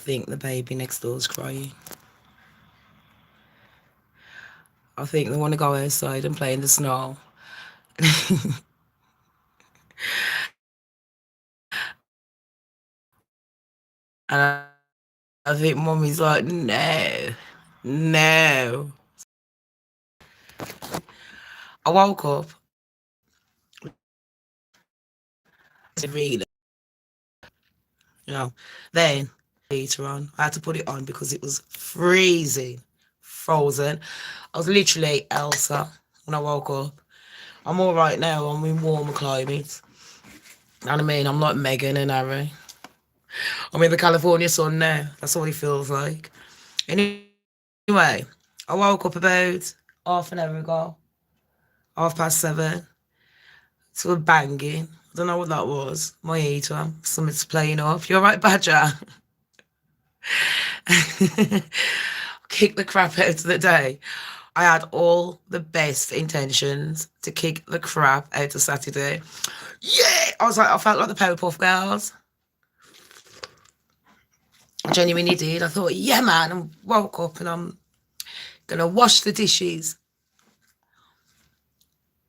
think the baby next door's crying. I think they want to go outside and play in the snow. And I think mommy's like, no, no. I woke up, really, then later on, I had to put it on because it was freezing, frozen. I was literally Elsa when I woke up. I'm all right now. I'm in warmer climates. You know what I mean? I'm like Megan and Harry. I'm in the California sun now. That's what it feels like. Anyway, I woke up about half an hour ago, 7:30. So we're banging. I don't know what that was. My heater. Something's playing off. You all right, Badger? Kick the crap out of the day. I had all the best intentions to kick the crap out of Saturday. Yeah! I felt like the Powerpuff Girls. I genuinely did. I thought, yeah, man. I woke up and I'm going to wash the dishes.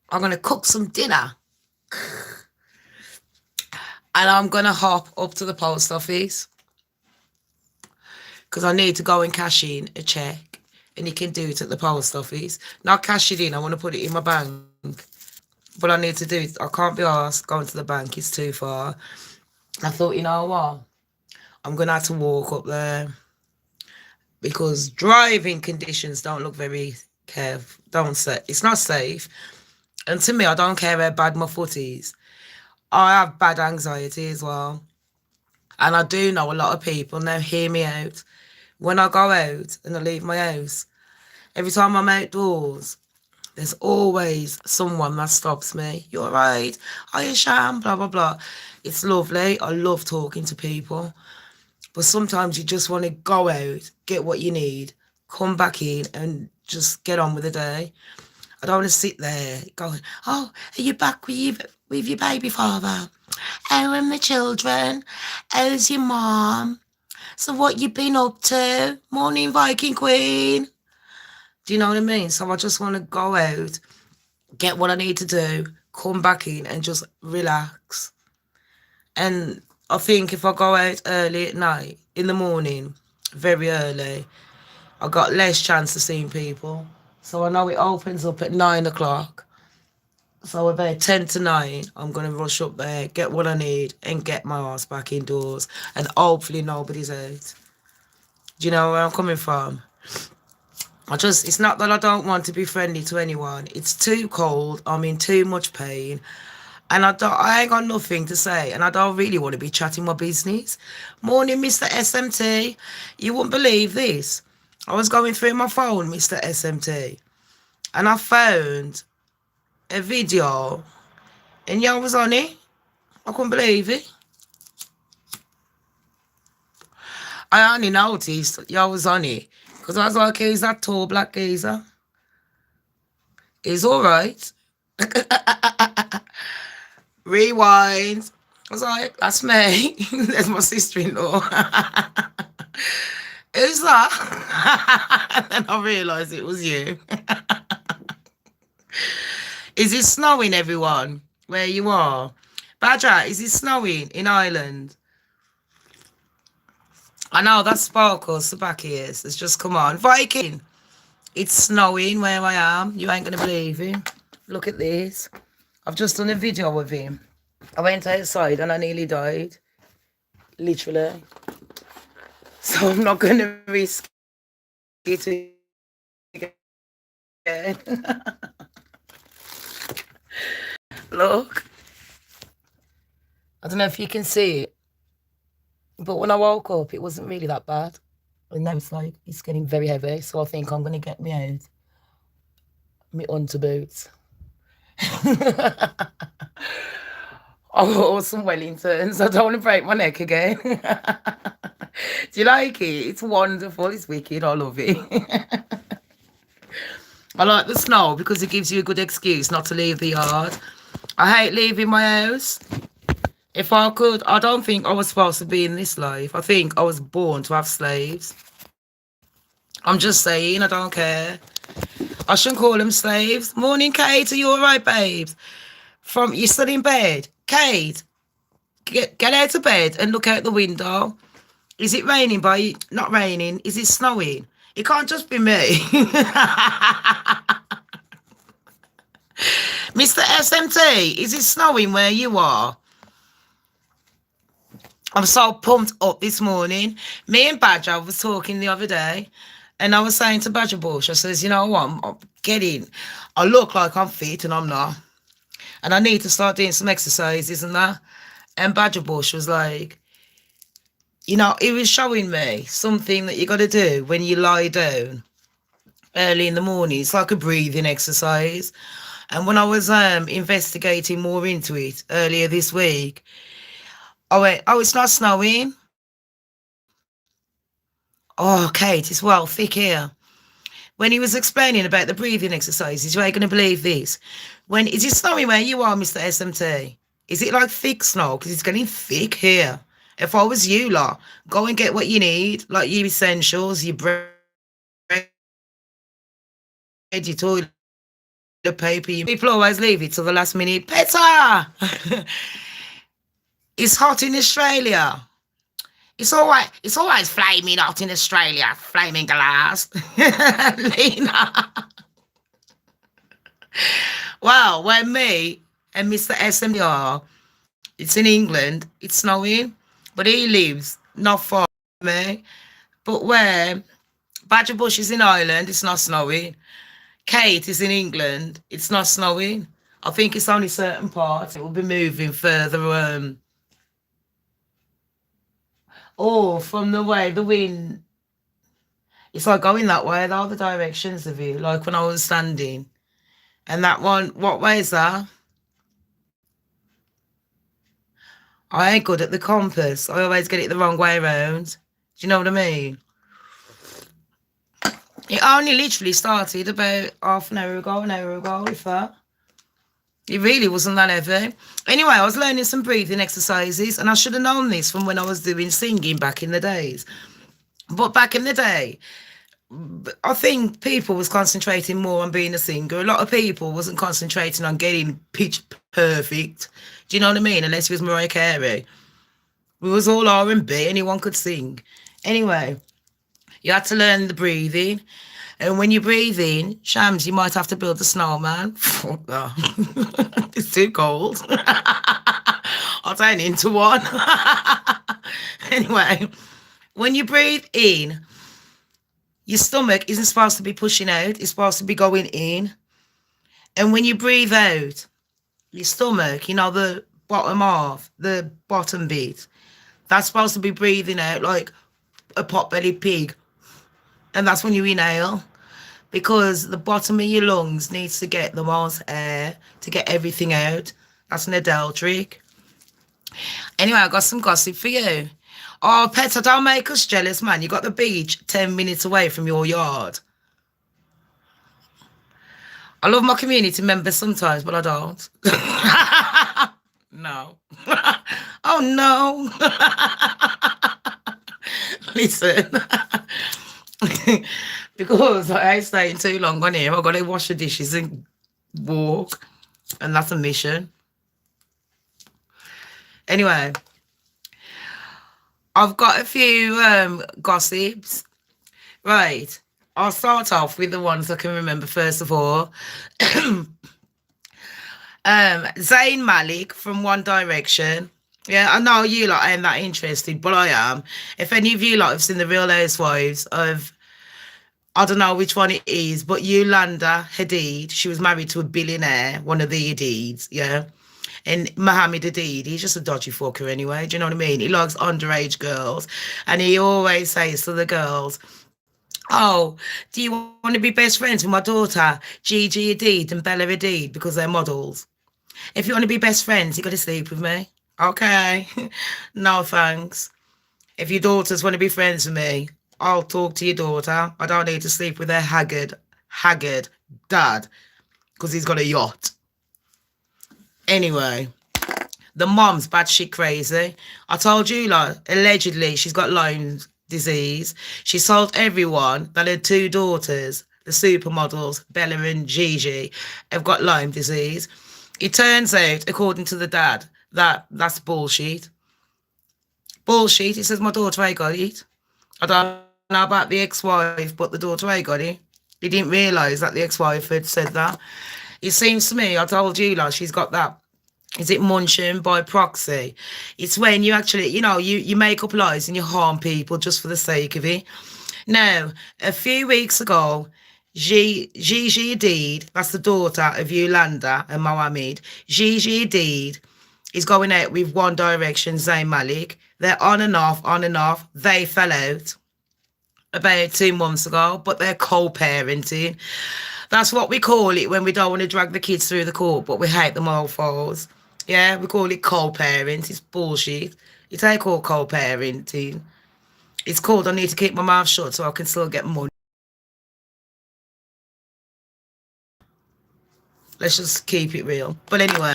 I'm going to cook some dinner. And I'm going to hop up to the post office because I need to go and cash in a check, and you can do it at the post office. Not cash it in, I want to put it in my bank. But I need to do it. I can't be asked going to the bank, it's too far. I thought, you know what? I'm going to have to walk up there because driving conditions don't look very careful. It's not safe. And to me, I don't care how bad my foot is. I have bad anxiety as well. And I do know a lot of people, now hear me out. When I go out and I leave my house, every time I'm outdoors, there's always someone that stops me. You're right. Are you Sham? Blah, blah, blah. It's lovely. I love talking to people. But sometimes you just want to go out, get what you need, come back in and just get on with the day. I don't want to sit there going, oh, are you back with your baby father? How are the children? How's your mom? So what you been up to? Morning, Viking Queen. Do you know what I mean? So I just want to go out, get what I need to do, come back in and just relax. And I think if I go out early at night, in the morning, very early, I got less chance of seeing people. So I know it opens up at 9 o'clock. So about 10 to 9, I'm going to rush up there, get what I need, and get my ass back indoors. And hopefully nobody's out. Do you know where I'm coming from? It's not that I don't want to be friendly to anyone. It's too cold. I'm in too much pain. And I ain't got nothing to say. And I don't really want to be chatting my business. Morning, Mr. SMT. You wouldn't believe this. I was going through my phone, Mr. SMT. And I found a video. And y'all was on it. I couldn't believe it. I only noticed y'all was on it. Because I was like, who's that tall black geezer? He's all right. Rewind. I was like, that's me. There's my sister-in-law. Who's that? And then I realised it was you. Is it snowing, everyone, where you are? Badger, is it snowing in Ireland? I know that Sparkles, the back ears, has just come on. Viking, it's snowing where I am. You ain't going to believe it. Look at this. I've just done a video of him. I went outside and I nearly died. Literally. So I'm not going to risk it again. Look. I don't know if you can see it. But when I woke up, it wasn't really that bad. And now it's getting very heavy. So I think I'm going to get me out. My under boots. I wore some Wellingtons. I don't want to break my neck again. Do you like it? It's wonderful. It's wicked. I love it. I like the snow because it gives you a good excuse not to leave the yard. I hate leaving my house. If I could, I don't think I was supposed to be in this life. I think I was born to have slaves. I'm just saying, I don't care. I shouldn't call them slaves. Morning, Kate. Are you all right, babes? You still in bed? Kate, get out of bed and look out the window. Is it raining, boy? Not raining. Is it snowing? It can't just be me. Mr. SMT, is it snowing where you are? I'm so pumped up this morning. Me and Badger was talking the other day, and I was saying to Badger Bush, I says, you know what, I'm getting, I look like I'm fit and I'm not. And I need to start doing some exercises and that. And Badger Bush was like, you know, he was showing me something that you got to do when you lie down early in the morning. It's like a breathing exercise. And when I was investigating more into it earlier this week, I went, oh, it's not snowing. Oh, Kate, it's well thick here. When he was explaining about the breathing exercises, you ain't going to believe this. When is it snowing where you are, Mr. SMT? Is it like thick snow? Because it's getting thick here. If I was you lot, go and get what you need, like your essentials, your bread, your toilet paper. People always leave it till the last minute. Peter! It's hot in Australia. It's all right. It's always flaming hot in Australia. Flaming glass. Lena. Well, where me and Mr. SMR, it's in England. It's snowing. But he lives not far from me. But where Badger Bush is in Ireland, it's not snowing. Kate is in England, it's not snowing. I think it's only certain parts. It will be moving further. From the way the wind. It's like going that way, the other directions of you, like when I was standing. And that one, what way is that? I ain't good at the compass. I always get it the wrong way around. Do you know what I mean? It only literally started about half an hour ago, if that. It really wasn't that heavy. Anyway, I was learning some breathing exercises, and I should have known this from when I was doing singing back in the days. But back in the day, I think people was concentrating more on being a singer. A lot of people wasn't concentrating on getting pitch perfect. Do you know what I mean? Unless it was Mariah Carey. We was all R&B. Anyone could sing. Anyway, you had to learn the breathing. And when you breathe in, Shams, you might have to build a snowman. It's too cold. I'll turn into one. Anyway, when you breathe in, your stomach isn't supposed to be pushing out. It's supposed to be going in. And when you breathe out, your stomach, you know, the bottom half, the bottom bit, that's supposed to be breathing out like a pot-bellied pig. And that's when you inhale, because the bottom of your lungs needs to get the most air to get everything out. That's an Adele trick. Anyway, I got some gossip for you. Oh, Petter, don't make us jealous, man. You got the beach 10 minutes away from your yard. I love my community members sometimes, but I don't. No. Oh, no. Listen. Because I ain't staying too long on here. I've got to wash the dishes and walk. And that's a mission. Anyway, I've got a few gossips. Right. I'll start off with the ones I can remember first of all. Zayn Malik from One Direction. Yeah, I know you lot ain't that interested, but I am. If any of you lot have seen The Real Housewives of, I don't know which one it is, but Yolanda Hadid, she was married to a billionaire, one of the Hadids, yeah. And Mohammed Hadid, he's just a dodgy fucker anyway, do you know what I mean? He likes underage girls, and he always says to the girls, oh, do you want to be best friends with my daughter, Gigi Hadid and Bella Hadid, because they're models? If you want to be best friends, you got to sleep with me. Okay. No, thanks. If your daughters want to be friends with me, I'll talk to your daughter. I don't need to sleep with their haggard dad, because he's got a yacht. Anyway, The mom's bad shit crazy. I told you, like, allegedly she's got Lyme disease. She told everyone that her two daughters, the supermodels, Bella and Gigi, have got Lyme disease. It turns out, according to the dad, that that's bullshit. Bullshit. He says my daughter ain't got it. I don't know about the ex-wife, but the daughter ain't got it. He didn't realise that the ex-wife had said that. It seems to me, I told you, like, she's got that. Is it munching by proxy? It's when you actually, you make up lies and you harm people just for the sake of it. Now, a few weeks ago, Gigi Hadid, that's the daughter of Yolanda and Mohammed, Gigi Hadid is going out with One Direction, Zayn Malik. They're on and off, on and off. They fell out about 2 months ago, but they're co-parenting. That's what we call it when we don't want to drag the kids through the court, but we hate them all falls. Yeah, we call it co-parent. It's bullshit. It ain't called co-parenting. It's called I need to keep my mouth shut so I can still get money. Let's just keep it real. But anyway,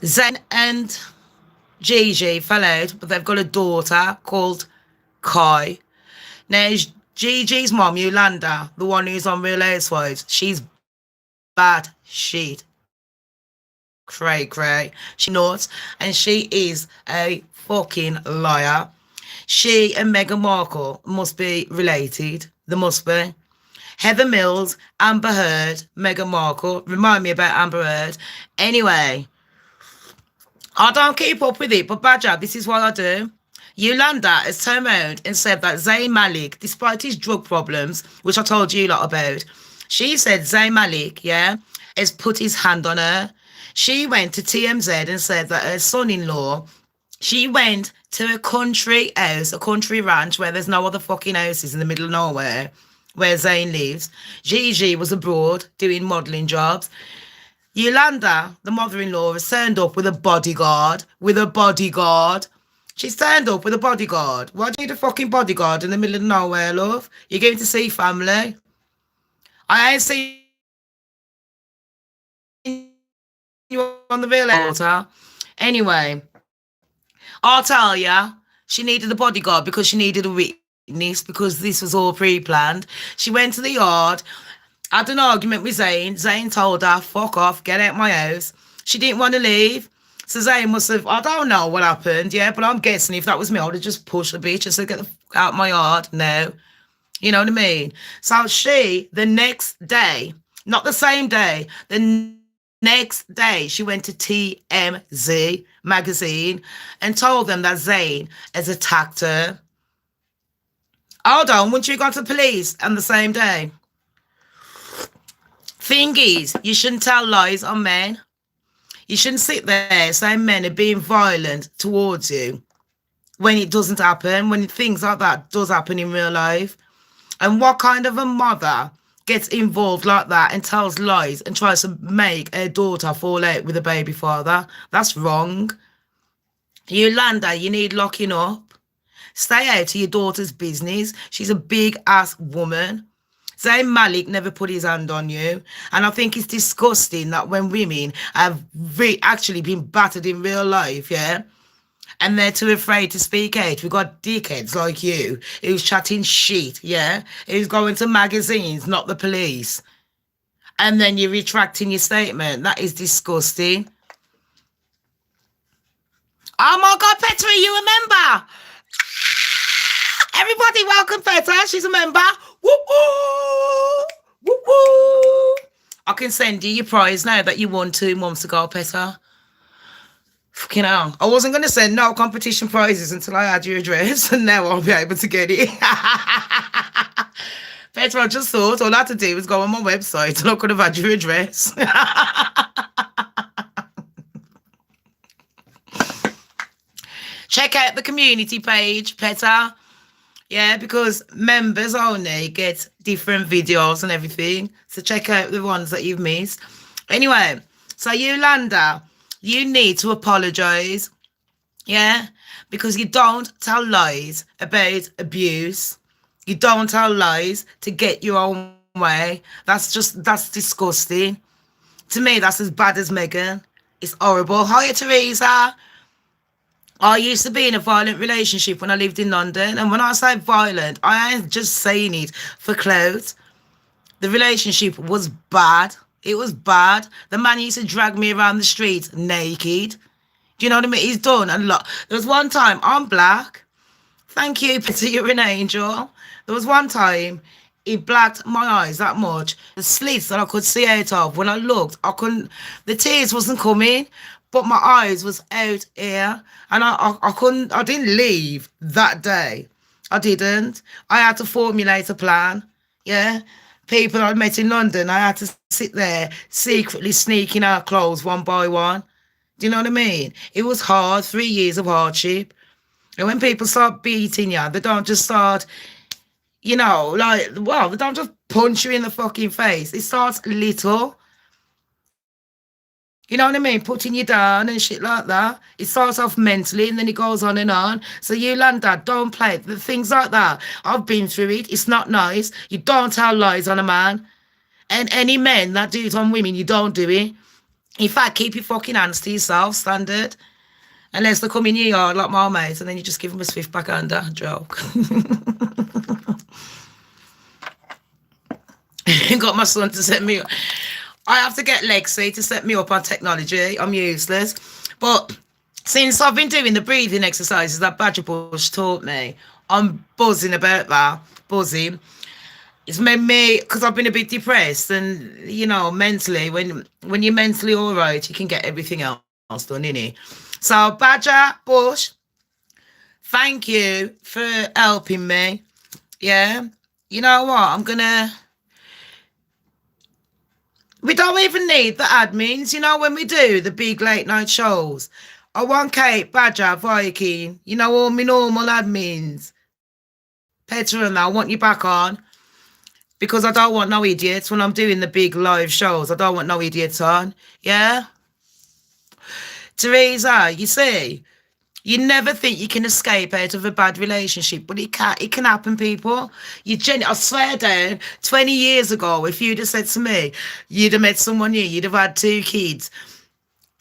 Zen and Gigi fell out, but they've got a daughter called Kai. Now, Gigi's mom, Yolanda, the one who's on Real Housewives, she's bad shit. Cray. She nuts, and she is a fucking liar. She and Meghan Markle must be related. They must be. Heather Mills, Amber Heard, Meghan Markle. Remind me about Amber Heard. Anyway, I don't keep up with it, but Badger, this is what I do. Yolanda has turned around and said that Zayn Malik, despite his drug problems, which I told you a lot about, she said Zayn Malik, has put his hand on her. She went to TMZ and said that her son-in-law, she went to a country house, a country ranch where there's no other fucking houses in the middle of nowhere, where Zayn lives. Gigi was abroad doing modelling jobs. Yolanda, the mother-in-law, has turned up with a bodyguard. She's turned up with a bodyguard. Why do you need a fucking bodyguard in the middle of nowhere, love? You're going to see family. I ain't seen you on the Real Water. Anyway, I'll tell ya, she needed a bodyguard because she needed a witness because this was all pre-planned. She went to the yard, had an argument with Zayn. Zayn told her, fuck off, get out my house. She didn't want to leave. So Zayn must have, I don't know what happened, but I'm guessing if that was me, I would have just pushed the bitch and said, get the fuck out of my yard. No. You know what I mean? So she, the next day, not the same day, the next day, she went to TMZ magazine and told them that Zayn has attacked her. Hold on, wouldn't you go to the police on the same day? Thing is, you shouldn't tell lies on men. You shouldn't sit there saying men are being violent towards you when it doesn't happen, when things like that does happen in real life. And what kind of a mother gets involved like that and tells lies and tries to make her daughter fall out with a baby father? That's wrong. Yolanda, you need locking up. Stay out of your daughter's business. She's a big-ass woman. Zayn Malik never put his hand on you. And I think it's disgusting that when women have actually been battered in real life, and they're too afraid to speak out. We've got dickheads like you who's chatting shit, who's going to magazines, not the police. And then you're retracting your statement. That is disgusting. Oh my God, Petra, you remember? Everybody welcome Petra. She's a member. Woo-woo! Woo-woo! I can send you your prize now that you won 2 months ago, Petra. Fucking hell. I wasn't going to send no competition prizes until I had your address, and now I'll be able to get it. Petra, I just thought all I had to do was go on my website and I could have had your address. Check out the community page, Petra. Because members only get different videos and everything. So check out the ones that you've missed. Anyway, so Yolanda, you need to apologise, because you don't tell lies about abuse. You don't tell lies to get your own way. That's disgusting. To me, that's as bad as Meghan. It's horrible. Hiya, Teresa. I used to be in a violent relationship when I lived in London. And when I say violent, I ain't just saying it for clothes. The relationship was bad. It was bad. The man used to drag me around the streets naked. Do you know what I mean? He's done a lot. There was one time, I'm black. Thank you, Peter, you're an angel. There was one time he blacked my eyes that much. The slits that I could see out of. When I looked, I couldn't, the tears wasn't coming, but my eyes was out here. And I couldn't, I didn't leave that day. I didn't. I had to formulate a plan. Yeah. People I met in London, I had to sit there secretly sneaking out clothes one by one. Do you know what I mean? It was hard, 3 years of hardship. And when people start beating you, they don't just start, like, well, they don't just punch you in the fucking face. It starts little. You know what I mean? Putting you down and shit like that. It starts off mentally and then it goes on and on. So you land that, don't play the things like that. I've been through it. It's not nice. You don't tell lies on a man. And any men that do it on women, you don't do it. In fact, keep your fucking hands to yourself, standard. Unless they come in your yard like my mate, and then you just give them a swift backhander. Joke. Got my son to set me up. I have to get Lexi to set me up on technology. I'm useless. But since I've been doing the breathing exercises that Badger Bush taught me, I'm buzzing about that. Buzzing. It's made me, because I've been a bit depressed, and mentally, when you're mentally all right, you can get everything else done, innit? So Badger Bush, thank you for helping me. Yeah, you know what? We don't even need the admins. When we do the big late night shows, I want Kate, Badger, Viking. All my normal admins. Petra and I want you back on. Because I don't want no idiots when I'm doing the big live shows. I don't want no idiots on. Yeah? Teresa, you see, you never think you can escape out of a bad relationship, but it can happen, people. I swear down, 20 years ago, if you'd have said to me, you'd have met someone new, you'd have had 2 kids.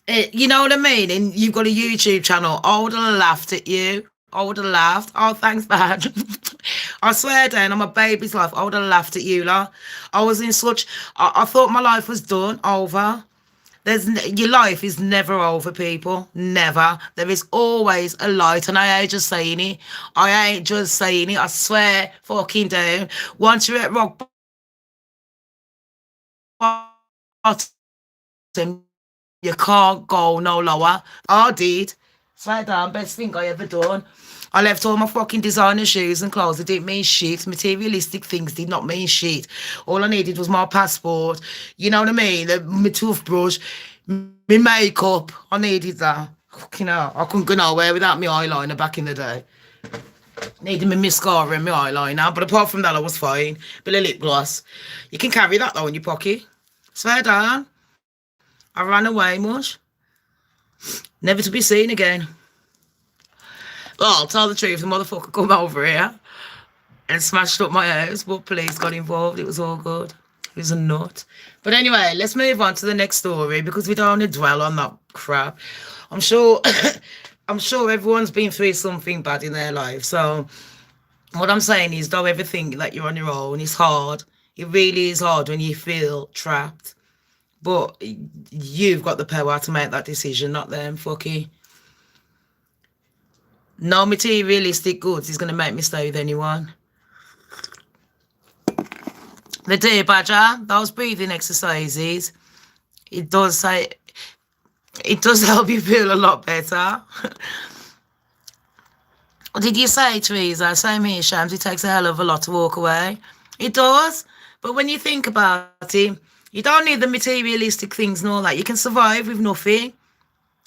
You know what I mean? And you've got a YouTube channel, I would have laughed at you. I would have laughed. Oh, thanks, Dad. I swear down on my baby's life, I would have laughed at you, lot. I was in such... I thought my life was done, over. Your life is never over, people. Never. There is always a light, and I ain't just saying it. I ain't just saying it. I swear fucking down. Once you're at rock bottom, you can't go no lower. I did. Swear down, best thing I ever done. I left all my fucking designer shoes and clothes. It didn't mean shit. Materialistic things did not mean shit. All I needed was my passport. You know what I mean? My toothbrush, my makeup. I needed that. Fucking hell. I couldn't go nowhere without my eyeliner back in the day. Needed my mascara and my eyeliner. But apart from that, I was fine. Bit of lip gloss. You can carry that though in your pocket. Swear down. I ran away much. Never to be seen again. Well, I'll tell the truth, the motherfucker come over here and smashed up my house, but police got involved. It was all good. It was a nut. But anyway, let's move on to the next story because we don't want to dwell on that crap. I'm sure everyone's been through something bad in their life. So what I'm saying is, don't ever think that you're on your own. It's hard. It really is hard when you feel trapped. But you've got the power to make that decision, not them, fucky. No materialistic goods is going to make me stay with anyone. The Dear Badger, those breathing exercises, it does help you feel a lot better. Did you say, Teresa? Same here, Shams. It takes a hell of a lot to walk away. It does. But when you think about it, you don't need the materialistic things and all that. You can survive with nothing.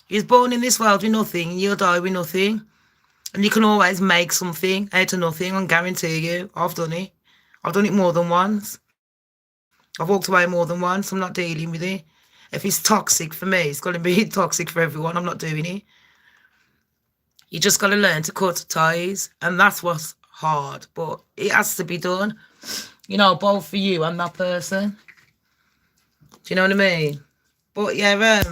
You're born in this world with nothing, and you'll die with nothing. And you can always make something out of nothing, I guarantee you. I've done it. I've done it more than once. I've walked away more than once. I'm not dealing with it. If it's toxic for me, it's got to be toxic for everyone. I'm not doing it. You just got to learn to cut ties. And that's what's hard. But it has to be done. Both for you and that person. Do you know what I mean? But yeah,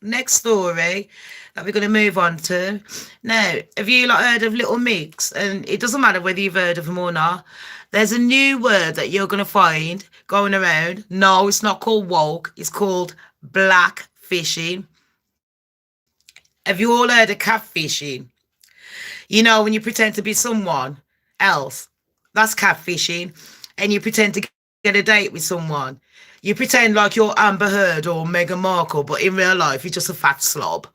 Next story that we're going to move on to. Now, have you like heard of Little Mix? And it doesn't matter whether you've heard of them or not. There's a new word that you're going to find going around. No, it's not called woke. It's called black fishing. Have you all heard of catfishing? You know, when you pretend to be someone else, that's catfishing. And you pretend to get a date with someone. You pretend like you're Amber Heard or Meghan Markle, but in real life, you're just a fat slob.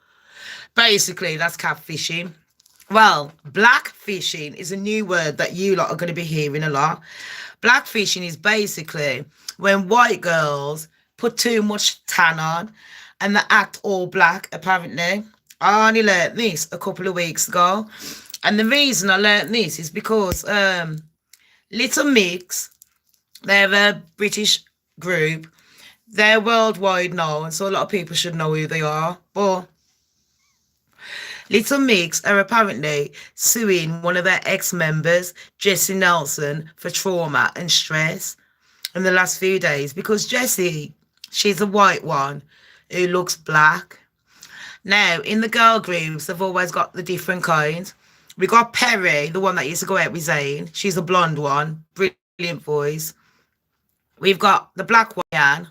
Basically, that's catfishing. Well, blackfishing is a new word that you lot are going to be hearing a lot. Blackfishing is basically when white girls put too much tan on and they act all black, apparently. I only learnt this a couple of weeks ago. And the reason I learnt this is because Little Mix, they're a British group. They're worldwide known, so a lot of people should know who they are. But Little Mix are apparently suing one of their ex-members, Jessie Nelson, for trauma and stress in the last few days because Jessie, she's a white one who looks black. Now, in the girl groups, they've always got the different kinds. We got Perry, the one that used to go out with Zayn. She's a blonde one, brilliant voice. We've got the black one, Jan.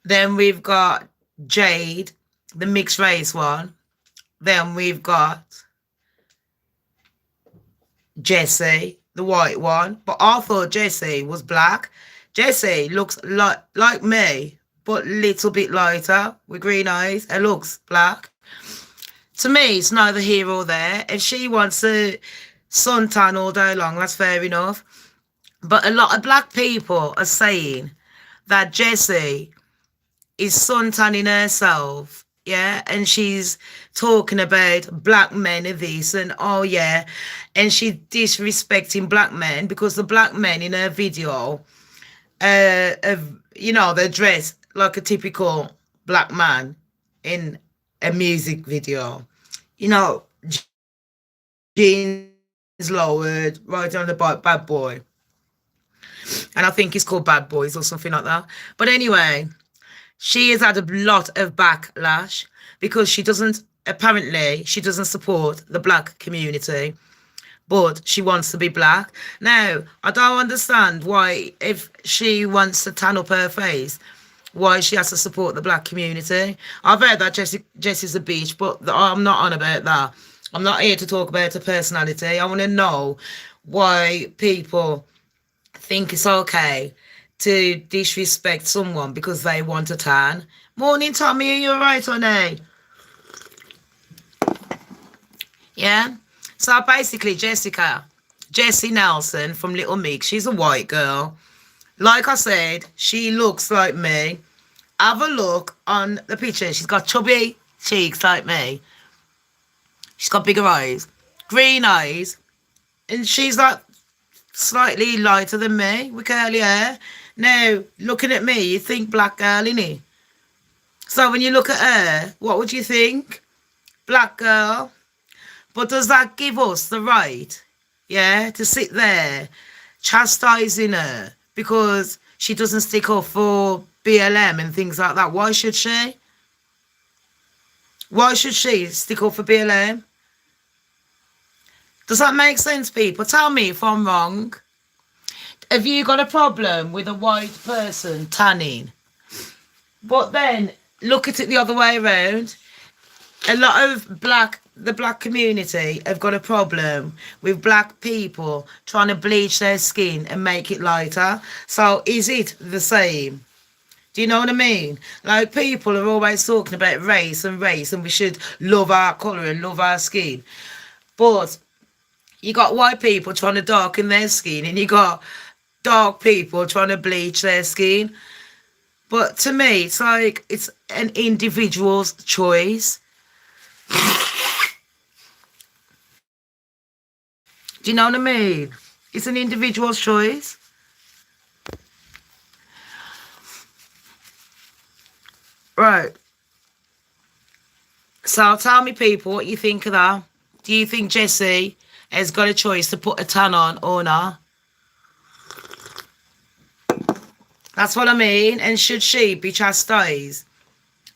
Then we've got Jade, the mixed race one. Then we've got Jessie, the white one. But I thought Jessie was black. Jessie looks like me, but little bit lighter with green eyes. It looks black. To me, it's neither here or there. If she wants to suntan all day long, that's fair enough. But a lot of black people are saying that Jessie is suntanning herself, yeah, and she's talking about black men of this and oh yeah, and she's disrespecting black men because the black men in her video, you know, they're dressed like a typical black man in a music video. You know, jeans lowered, riding on the bike, bad boy. And I think it's called Bad Boys or something like that. But anyway, she has had a lot of backlash because apparently, she doesn't support the black community, but she wants to be black. Now, I don't understand why, if she wants to tan up her face, why she has to support the black community. I've heard that Jessie's a bitch, but I'm not on about that. I'm not here to talk about her personality. I want to know why people think it's okay to disrespect someone because they want a tan. Morning, Tommy. Are you all right, honey? Yeah? So basically, Jessie Nelson from Little Mix, she's a white girl. Like I said, she looks like me. Have a look on the picture. She's got chubby cheeks like me. She's got bigger eyes, green eyes, and she's like slightly lighter than me with curly hair. Now, looking at me, you think black girl, innit? So when you look at her, what would you think? Black girl. But does that give us the right, yeah, to sit there chastising her because she doesn't stick up for BLM and things like that? Why should she? Why should she stick up for BLM? Does that make sense, people? Tell me if I'm wrong. Have you got a problem with a white person tanning? But then look at it the other way around. A lot of the black community have got a problem with black people trying to bleach their skin and make it lighter. So is it the same? Do you know what I mean? Like, people are always talking about race and we should love our colour and love our skin. But you got white people trying to darken their skin and you got dark people trying to bleach their skin. But to me, it's like it's an individual's choice. Do you know what I mean? It's an individual's choice. Right. So tell me, people, what you think of that. Do you think Jessie has got a choice to put a tan on or not? That's what I mean. And should she be chastised?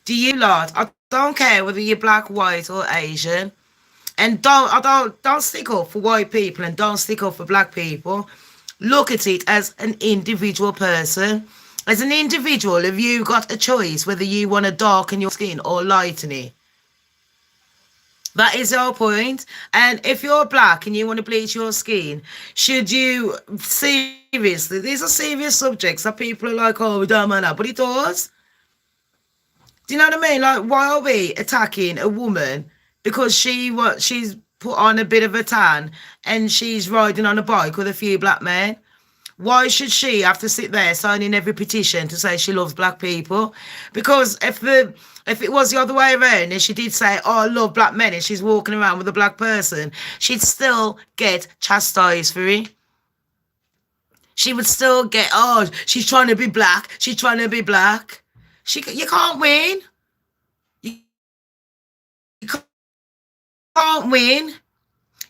Do you lot? I don't care whether you're black, white, or Asian. And don't stick up for white people and don't stick up for black people. Look at it as an individual person. As an individual, have you got a choice whether you want to darken your skin or lighten it? That is your point. And if you're black and you want to bleach your skin, should you seriously? These are serious subjects that people are like, oh, we don't matter, but it does. Do you know what I mean? Like, why are we attacking a woman because she's put on a bit of a tan and she's riding on a bike with a few black men? Why should she have to sit there signing every petition to say she loves black people? Because if it was the other way around and she did say, oh, I love black men, and she's walking around with a black person, she'd still get chastised for it. She would still get, oh, she's trying to be black. She's trying to be black. You can't win. You can't win.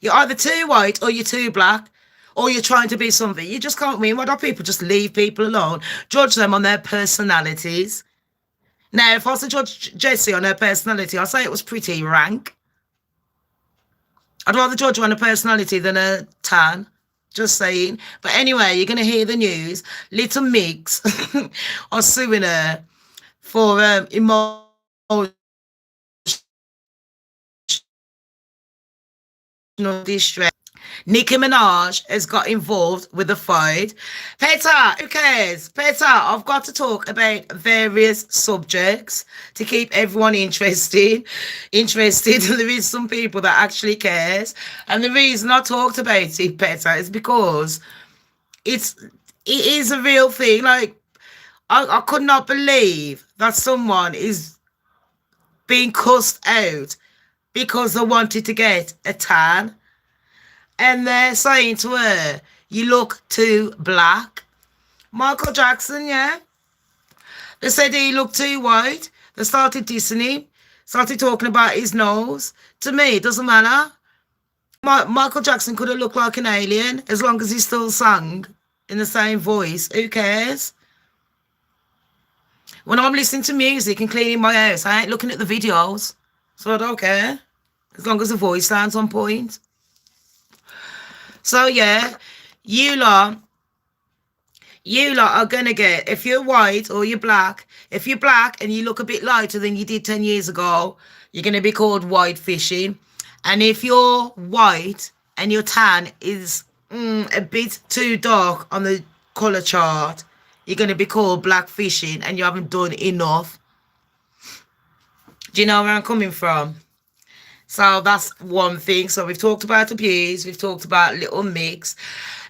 You're either too white or you're too black, or you're trying to be something. You just can't win. Why don't people just leave people alone? Judge them on their personalities. Now, if I was to judge Jessie on her personality, I'd say it was pretty rank. I'd rather judge her on a personality than a tan. Just saying. But anyway, you're going to hear the news. Little Mix are suing her for emotional distress. Nicki Minaj has got involved with the fight. Peter, who cares? Peter, I've got to talk about various subjects to keep everyone interested. There is some people that actually cares. And the reason I talked about it, Peter, is because it is a real thing. Like, I could not believe that someone is being cussed out because they wanted to get a tan. And they're saying to her, you look too black. Michael Jackson, yeah. They said he looked too white. They started dissing him. Started talking about his nose. To me, it doesn't matter. Michael Jackson could have looked like an alien as long as he still sang in the same voice. Who cares? When I'm listening to music and cleaning my house, I ain't looking at the videos. So I don't care. As long as the voice sounds on point. So yeah, you lot are gonna get, if you're white or you're black, if you're black and you look a bit lighter than you did 10 years ago, you're gonna be called white fishing. And if you're white and your tan is a bit too dark on the colour chart, you're gonna be called black fishing and you haven't done enough. Do you know where I'm coming from? So that's one thing. So we've talked about abuse. We've talked about Little Mix.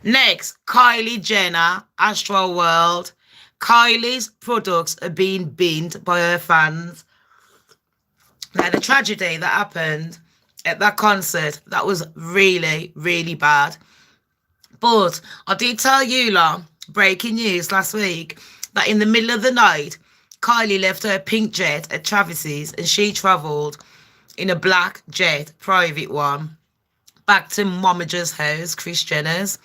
Next, Kylie Jenner, Astro World. Kylie's products are being binned by her fans. Now, the tragedy that happened at that concert, that was really, really bad. But I did tell you lot, breaking news last week, that in the middle of the night, Kylie left her pink jet at Travis's and she travelled in a black jet, private one, back to Momager's house, Kris Jenner's.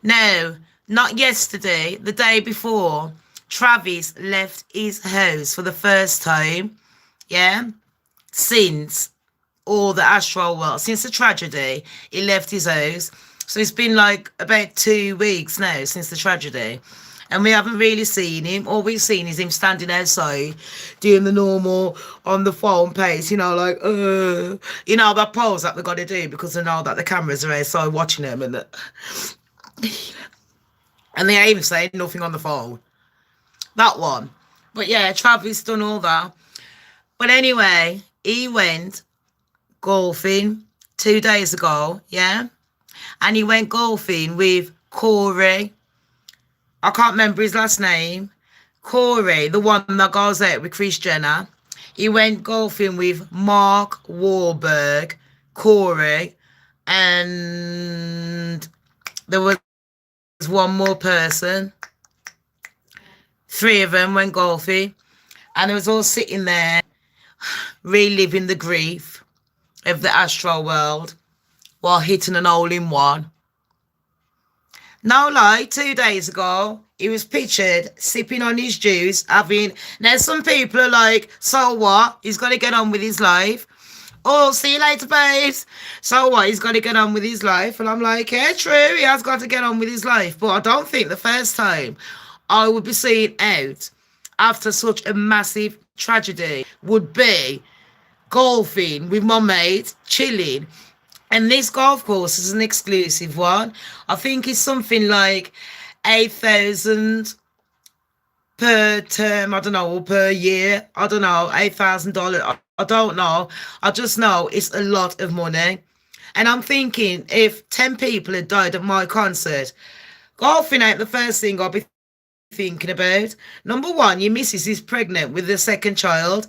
Now, not yesterday, the day before, Travis left his house for the first time, yeah, since all the Astro World, since the tragedy, he left his house. So it's been like about 2 weeks now since the tragedy. And we haven't really seen him. All we've seen is him standing outside doing the normal on the phone pace, you know, like, you know, that pose that they've got to do because they know that the cameras are outside watching him. And they ain't even saying nothing on the phone. That one. But yeah, Travis done all that. But anyway, he went golfing 2 days ago, yeah? And he went golfing with Corey. I can't remember his last name. Corey, the one that goes out with Kris Jenner. He went golfing with Mark Wahlberg, Corey, and there was one more person. 3 of them went golfing. And they was all sitting there reliving the grief of the Astro World while hitting an hole-in-one. No lie, 2 days ago, he was pictured sipping on his juice, having. Now, some people are like, so what? He's got to get on with his life. Oh, see you later, babes. So what? He's got to get on with his life. And I'm like, yeah, true. He has got to get on with his life. But I don't think the first time I would be seen out after such a massive tragedy would be golfing with my mate, chilling. And this golf course is an exclusive one. I think it's something like 8,000 per term, I don't know, or per year. I don't know, $8,000. I don't know. I just know it's a lot of money. And I'm thinking if 10 people had died at my concert, golfing ain't the first thing I'll be thinking about. Number one, your missus is pregnant with the second child.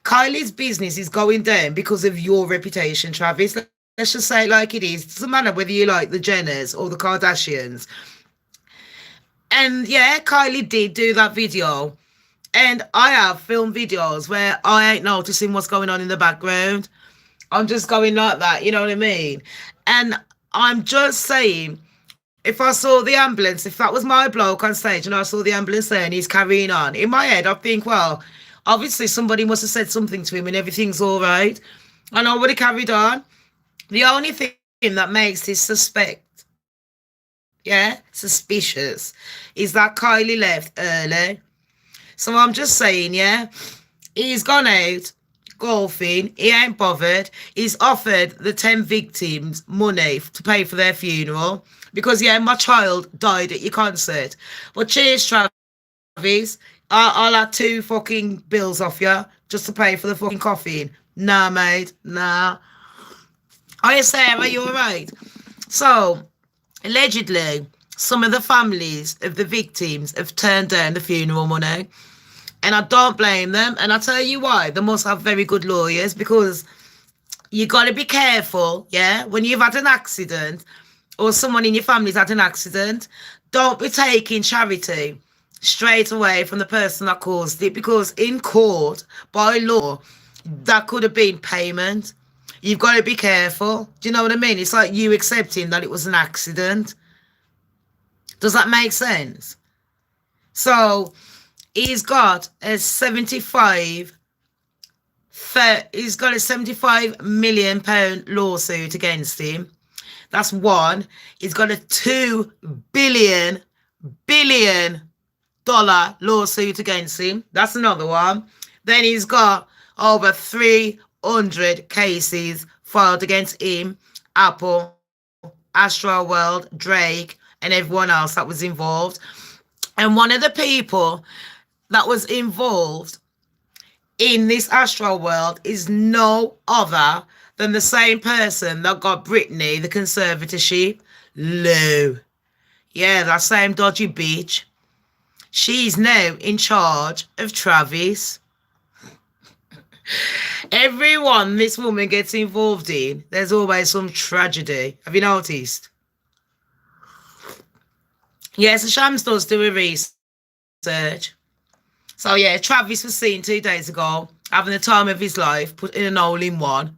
Kylie's business is going down because of your reputation, Travis. Let's just say it like it is. It doesn't matter whether you like the Jenners or the Kardashians. And yeah, Kylie did do that video. And I have filmed videos where I ain't noticing what's going on in the background. I'm just going like that, you know what I mean? And I'm just saying, if I saw the ambulance, if that was my bloke on stage and I saw the ambulance there and he's carrying on, in my head, I'd think, well, obviously somebody must have said something to him and everything's all right. And I would have carried on. The only thing that makes this suspicious, is that Kylie left early. So I'm just saying, yeah, he's gone out golfing. He ain't bothered. He's offered the 10 victims money to pay for their funeral because, yeah, my child died at your concert. But cheers, Travis. I'll have 2 fucking bills off you just to pay for the fucking coffin. Nah, mate. Nah. Are you Sarah? You all right? So, allegedly, some of the families of the victims have turned down the funeral money. And I don't blame them. And I'll tell you why. They must have very good lawyers because you got to be careful, yeah? When you've had an accident or someone in your family's had an accident, don't be taking charity straight away from the person that caused it because in court, by law, that could have been payment. You've got to be careful. Do you know what I mean? It's like you accepting that it was an accident. Does that make sense? So he's got a 75 million lawsuit against him. That's one. He's got a $2 billion lawsuit against him. That's another one. Then he's got over 300 cases filed against him, Apple, Astro World, Drake, and everyone else that was involved. And one of the people that was involved in this Astro World is no other than the same person that got Britney the conservatorship, Lou. Yeah, that same dodgy bitch. She's now in charge of Travis. Everyone this woman gets involved in, there's always some tragedy. Have you noticed? Yes, Shams does do a research. So yeah, Travis was seen 2 days ago having the time of his life, put in an hole in one.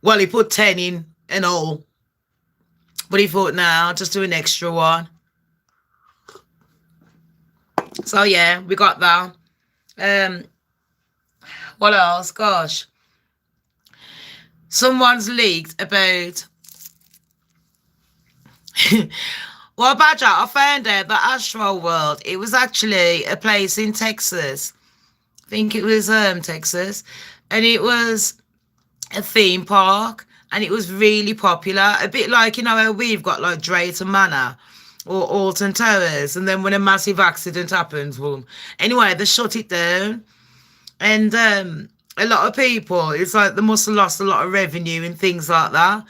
Well, he put 10 in an hole. But he thought, nah, I'll just do an extra one. So yeah, we got that. What else? Gosh. Someone's leaked about... Well, Badger, I found out that Astro World, it was actually a place in Texas. I think it was Texas. And it was a theme park. And it was really popular. A bit like, you know, how we've got like Drayton Manor or Alton Towers. And then when a massive accident happens, well, anyway, they shut it down. And a lot of people, it's like they must have lost a lot of revenue and things like that.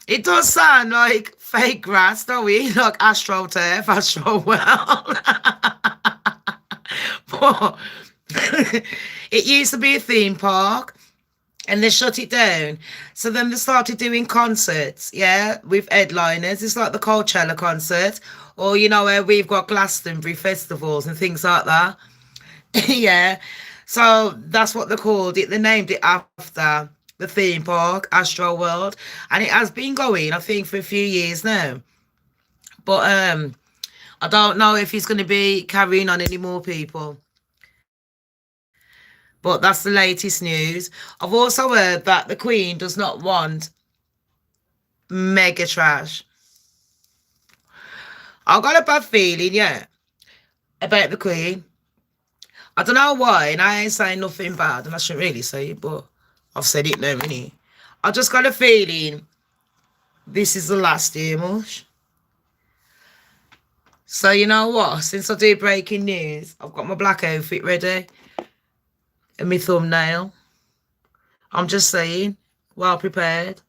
It does sound like fake grass, don't we? Like Astro Turf, Astro World. But it used to be a theme park and they shut it down. So then they started doing concerts, yeah, with headliners. It's like the Coachella concert, or, you know, where we've got Glastonbury festivals and things like that. Yeah. So that's what they called it. They named it after the theme park, Astro World. And it has been going, I think, for a few years now. But I don't know if he's going to be carrying on any more people. But that's the latest news. I've also heard that the Queen does not want mega trash. I've got a bad feeling, yeah, about the Queen. I don't know why, and I ain't saying nothing bad, and I shouldn't really say it, but I've said it now, innit? I just got a feeling this is the last year, mush. So you know what? Since I do breaking news, I've got my black outfit ready and my thumbnail. I'm just saying, well prepared.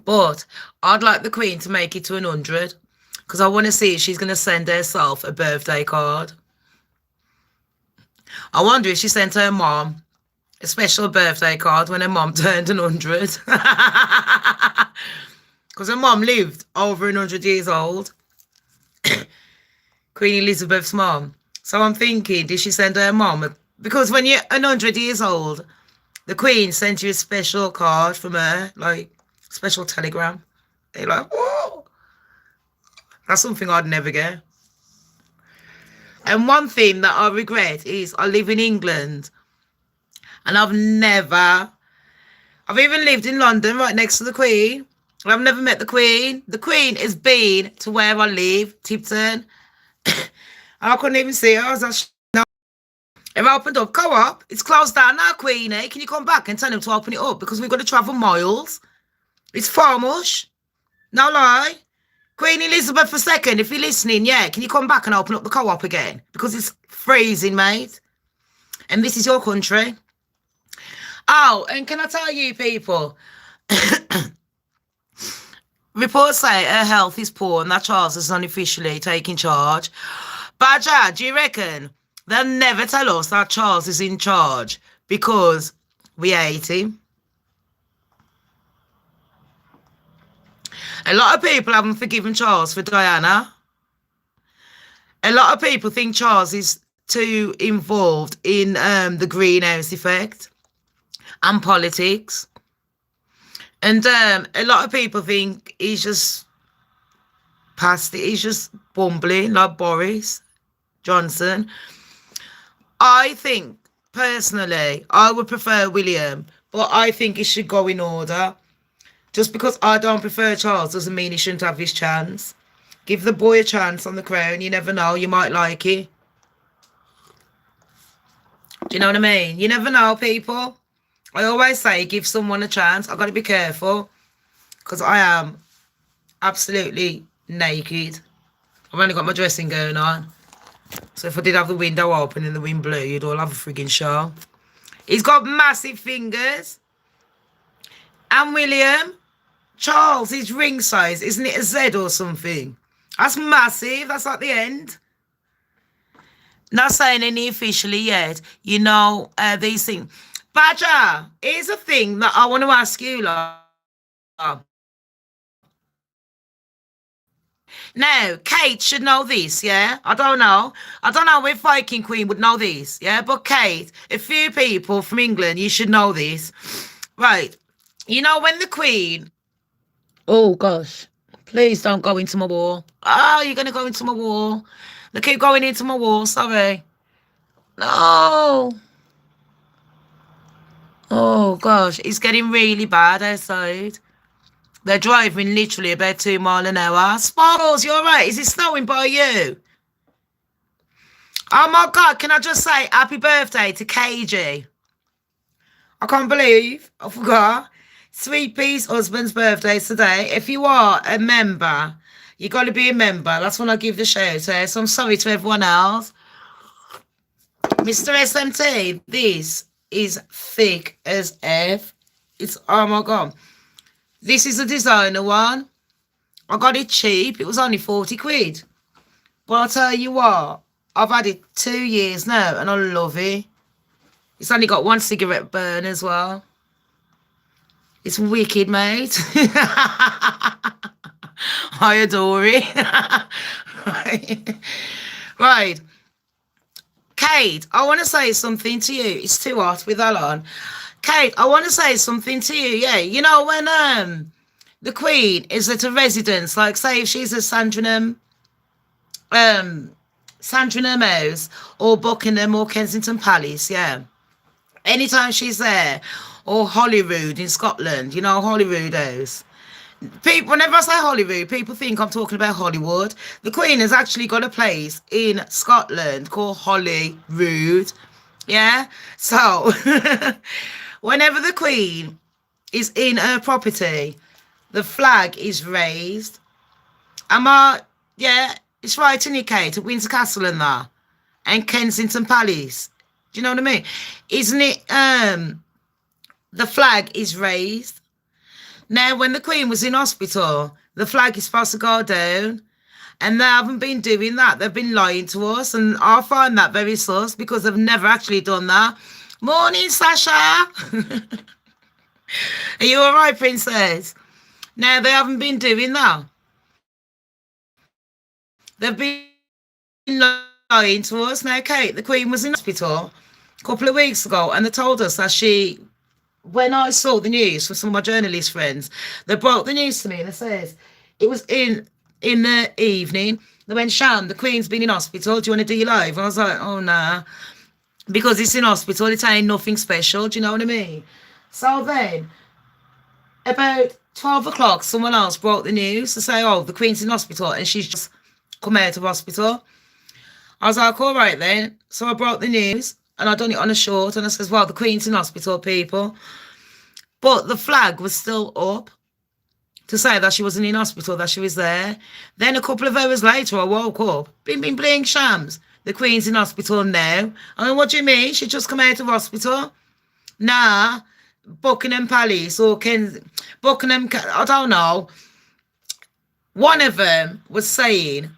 But I'd like the Queen to make it to 100 because I want to see if she's going to send herself a birthday card. I wonder if she sent her mom a special birthday card when her mom turned 100. Because her mom lived over 100 years old. Queen Elizabeth's mom. So I'm thinking, did she send her mom? Because when you're 100 years old, the Queen sends you a special card from her, like special telegram. They're like, whoa. That's something I'd never get. And one thing that I regret is I live in England and I've even lived in London right next to the Queen. And I've never met the Queen. The Queen has been to where I live, Tipton. And I couldn't even see her. I was like, no. It opened up, Co-op, it's closed down now, Queenie. Can you come back and tell him to open it up? Because we've got to travel miles. It's far much. No lie. Queen Elizabeth II, if you're listening, yeah, can you come back and open up the Co-op again? Because it's freezing, mate. And this is your country. Oh, and can I tell you, people, reports say her health is poor and that Charles is unofficially taking charge. Badger, do you reckon they'll never tell us that Charles is in charge because we hate him? A lot of people haven't forgiven Charles for Diana. A lot of people think Charles is too involved in the greenhouse effect and politics. And a lot of people think he's just past it. He's just bumbling like Boris Johnson. I think, personally, I would prefer William, but I think he should go in order. Just because I don't prefer Charles doesn't mean he shouldn't have his chance. Give the boy a chance on the crown. You never know. You might like it. Do you know what I mean? You never know, people. I always say give someone a chance. I've got to be careful because I am absolutely naked. I've only got my dressing going on. So if I did have the window open and the wind blew, you'd all have a frigging show. He's got massive fingers. And William, Charles, his ring size, isn't it a Z or something? That's massive. That's at the end. Not saying any officially yet. You know, these things. Badger, here's a thing that I want to ask you, love. Now, Kate should know this, yeah? I don't know if Viking Queen would know this, yeah? But Kate, a few people from England, you should know this. Right. You know when the Queen... Oh, gosh. Please don't go into my wall. Oh, you're going to go into my wall. They keep going into my wall, sorry. No. Oh, gosh. It's getting really bad outside. They're driving literally about 2 miles an hour. Sparkles, you all right? Is it snowing by you? Oh, my God. Can I just say happy birthday to KG? I can't believe. I forgot. Sweet Pea's husband's birthday today. If you are a member, you got to be a member. That's when I give the shout out. So I'm sorry to everyone else. Mr. SMT, this is thick as F. It's, oh my God. This is a designer one. I got it cheap. It was only 40 quid. But I'll tell you what, I've had it 2 years now and I love it. It's only got 1 cigarette burn as well. It's wicked, mate. I adore it. Right. Kate, I want to say something to you. It's too hot with that on. Kate, I want to say something to you. Yeah, you know when the Queen is at a residence, like say if she's at um, Sandringham House or Buckingham or Kensington Palace, yeah. Anytime she's there, or Holyrood in Scotland, you know, Holyrood House. People, whenever I say Holyrood, people think I'm talking about Hollywood. The Queen has actually got a place in Scotland called Holyrood. Yeah? So, whenever the Queen is in her property, the flag is raised. Yeah, it's right in your Kate, at Windsor Castle and that. And Kensington Palace. Do you know what I mean? Isn't it, the flag is raised. Now, when the Queen was in hospital, the flag is supposed to go down. And they haven't been doing that. They've been lying to us. And I find that very sus because they've never actually done that. Morning, Sasha. Are you all right, Princess? Now, they haven't been doing that. They've been lying to us. Now, Kate, the Queen was in hospital a couple of weeks ago, and they told us that when I saw the news from some of my journalist friends, they broke the news to me and they says it was in the evening. They went, Sham, the Queen's been in hospital. Do you want to do your live? And I was like, oh, nah. Because it's in hospital, it ain't nothing special. Do you know what I mean? So then, about 12 o'clock, someone else broke the news to say, oh, the Queen's in hospital and she's just come out of hospital. I was like, all right then. So I broke the news and I done it on a short and I says, well, the Queen's in hospital, people. But the flag was still up to say that she wasn't in hospital, that she was there. Then a couple of hours later, I woke up. Bing, bing, bling, Shams. The Queen's in hospital now. I mean, what do you mean? She just come out of hospital? Nah, Buckingham Palace or Buckingham, I don't know. One of them was saying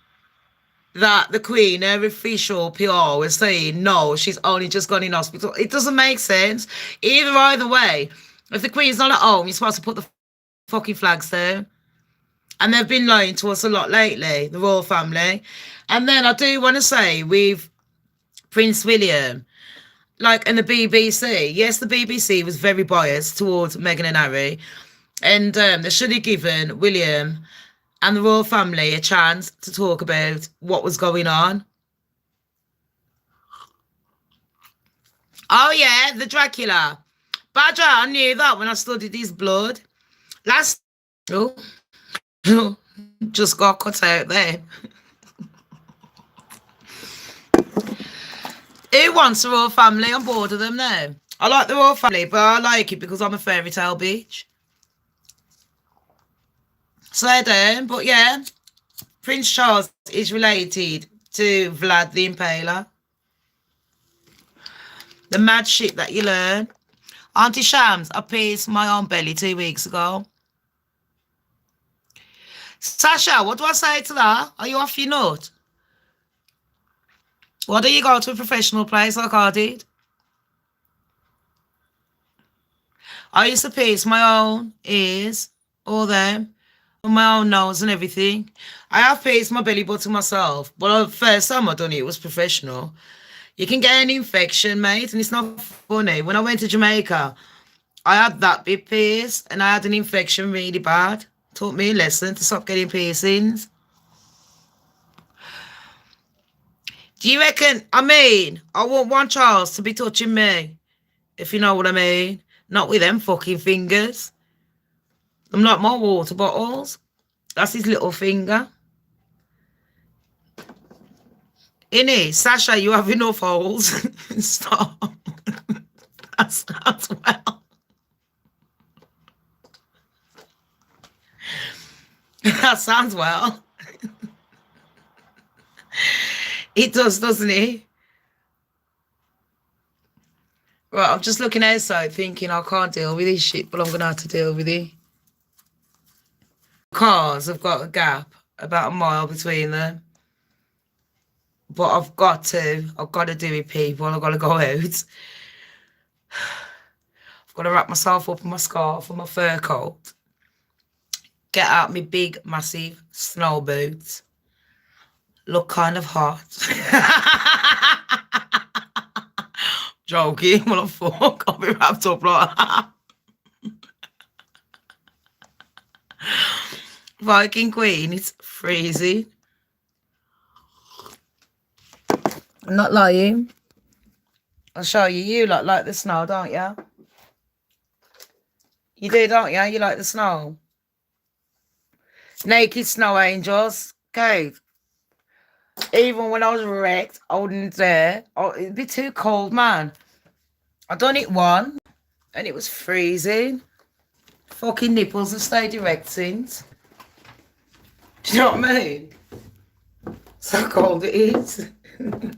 that the Queen, her official PR, was saying, no, she's only just gone in hospital. It doesn't make sense. Either way, if the Queen's not at home, you're supposed to put the fucking flags down. And they've been lying to us a lot lately, the royal family. And then I do want to say with Prince William, like in the BBC, yes, the BBC was very biased towards Meghan and Harry. And they should have given William and the royal family a chance to talk about what was going on. Oh, yeah, the Dracula. Badger, I knew that when I studied his blood. Oh, just got cut out there. Who wants the royal family? I'm bored of them now. I like the royal family, but I like it because I'm a fairy tale bitch. So I don't, but yeah, Prince Charles is related to Vlad the Impaler. The mad shit that you learn. Auntie Shams, I pierced my own belly 2 weeks ago. Sasha, what do I say to that? Are you off your nut? Why don't you go to a professional place like I did? I used to pierce my own ears, all them, my own nose and everything. I have pierced my belly button myself, but the first time I done it was professional. You can get an infection, mate, and it's not funny. When I went to Jamaica, I had that bit pierced, and I had an infection really bad. Taught me a lesson to stop getting piercings. Do you reckon, I wouldn't want Charles to be touching me, if you know what I mean. Not with them fucking fingers. I'm like my water bottles. That's his little finger. Innit? Sasha, you have enough holes. Stop. That sounds well. That sounds well. It does, doesn't it? Right, I'm just looking outside thinking I can't deal with this shit, but I'm going to have to deal with it. Cars have got a gap about a mile between them. But I've got to do it, people. I've got to go out. I've got to wrap myself up in my scarf and my fur coat. Get out my big, massive snow boots. Look kind of hot. Joking, what the fuck? I'll be wrapped up like that. Viking Queen, it's freezing. I'm not lying. I'll show you. You like the snow, don't you? You do, don't you? You like the snow. Naked snow angels. Okay. Even when I was wrecked, I wouldn't dare. Oh, it'd be too cold, man. I done it once, and it was freezing. Fucking nipples have stayed erect since. Do you know what I mean? So cold it is. I'm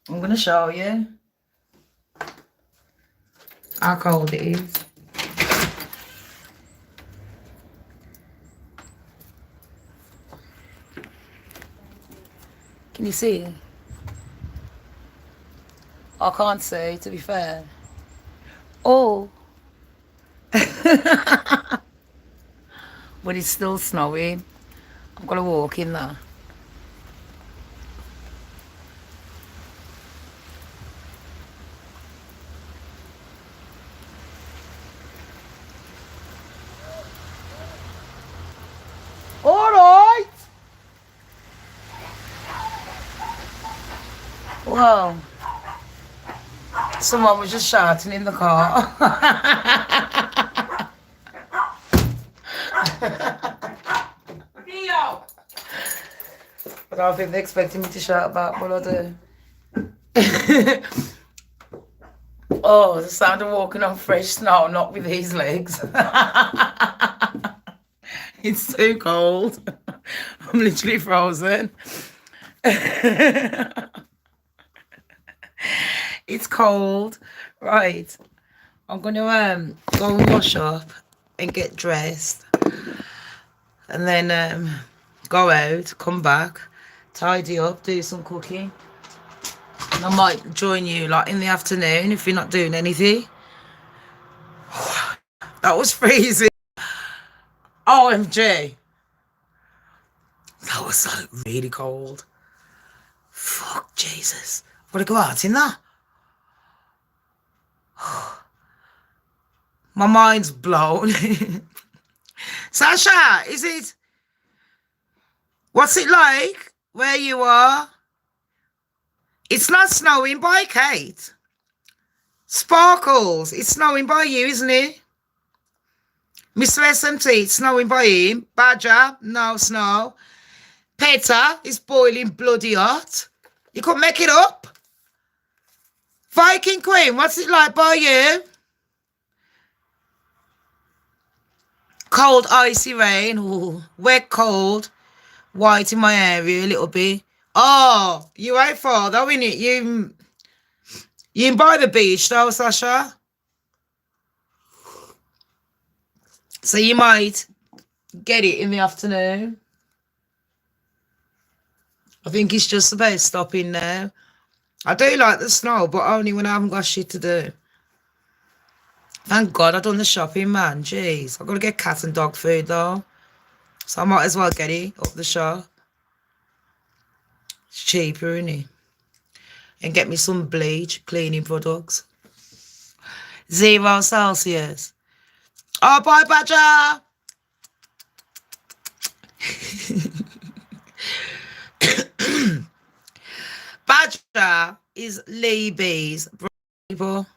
going to show you how cold it is. Can you see? I can't see, to be fair. Oh. But it's still snowing. I'm going to walk in there. All right. Whoa. Someone was just shouting in the car. But I don't think they're expecting me to shout about what I do. Oh, the sound of walking on fresh snow, not with these legs. It's too cold. I'm literally frozen. It's cold. Right. I'm going to go and wash up and get dressed. And then go out, come back, tidy up, do some cooking. And I might join you like in the afternoon if you're not doing anything. That was freezing. OMG. That was like really cold. Fuck Jesus. I've got to go out in that. My mind's blown. Sasha, is it? What's it like where you are? It's not snowing by Kate. Sparkles, it's snowing by you, isn't it? Mr. SMT, it's snowing by him. Badger, no snow. Peter is boiling bloody hot. You couldn't make it up. Viking Queen, what's it like by you? Cold, icy rain. Ooh, wet, cold. White in my area a little bit. Oh, you ain't far though, innit? You ain't by the beach though, Sasha. So you might get it in the afternoon. I think it's just about stopping now. I do like the snow, but only when I haven't got shit to do. Thank God I've done the shopping, man. Jeez. I've got to get cat and dog food, though. So I might as well get it up the shop. It's cheaper, isn't it? And get me some bleach, cleaning products. 0 Celsius. Oh, bye, Badger. Badger is Lee B's brother.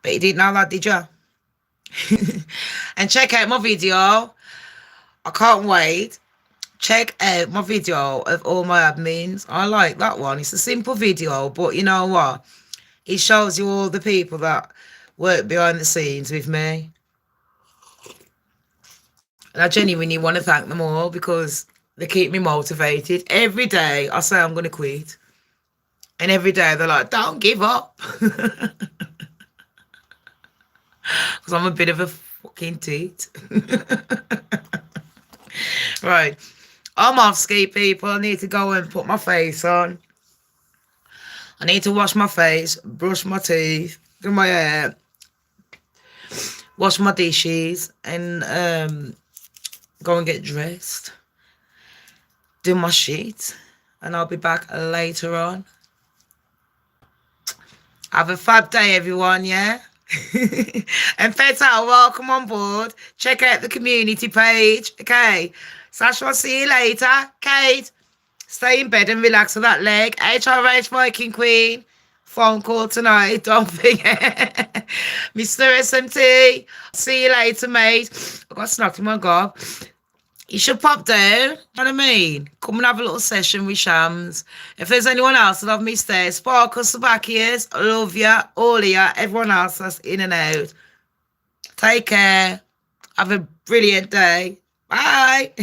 But you didn't know that, did you? And check out my video. I can't wait. Check out my video of all my admins. I like that one. It's a simple video, but you know what? It shows you all the people that work behind the scenes with me. And I genuinely want to thank them all because they keep me motivated. Every day I say I'm going to quit. And every day they're like, don't give up. Because I'm a bit of a fucking teat. Right. I'm off ski, people. I need to go and put my face on. I need to wash my face, brush my teeth, do my hair, wash my dishes, and go and get dressed. Do my shit. And I'll be back later on. Have a fab day, everyone, yeah? And Feta, welcome on board. Check out the community page. Okay. Sasha, I'll see you later. Kate, stay in bed and relax with that leg. HRH Viking Queen. Phone call tonight. Don't forget. Mr. SMT. See you later, mate. I got snuck in my gob. You should pop down. You know what I mean? Come and have a little session with Shams. If there's anyone else that I've missed there, Sparkle, Sabakias, I love ya, all of ya, everyone else that's in and out. Take care. Have a brilliant day. Bye.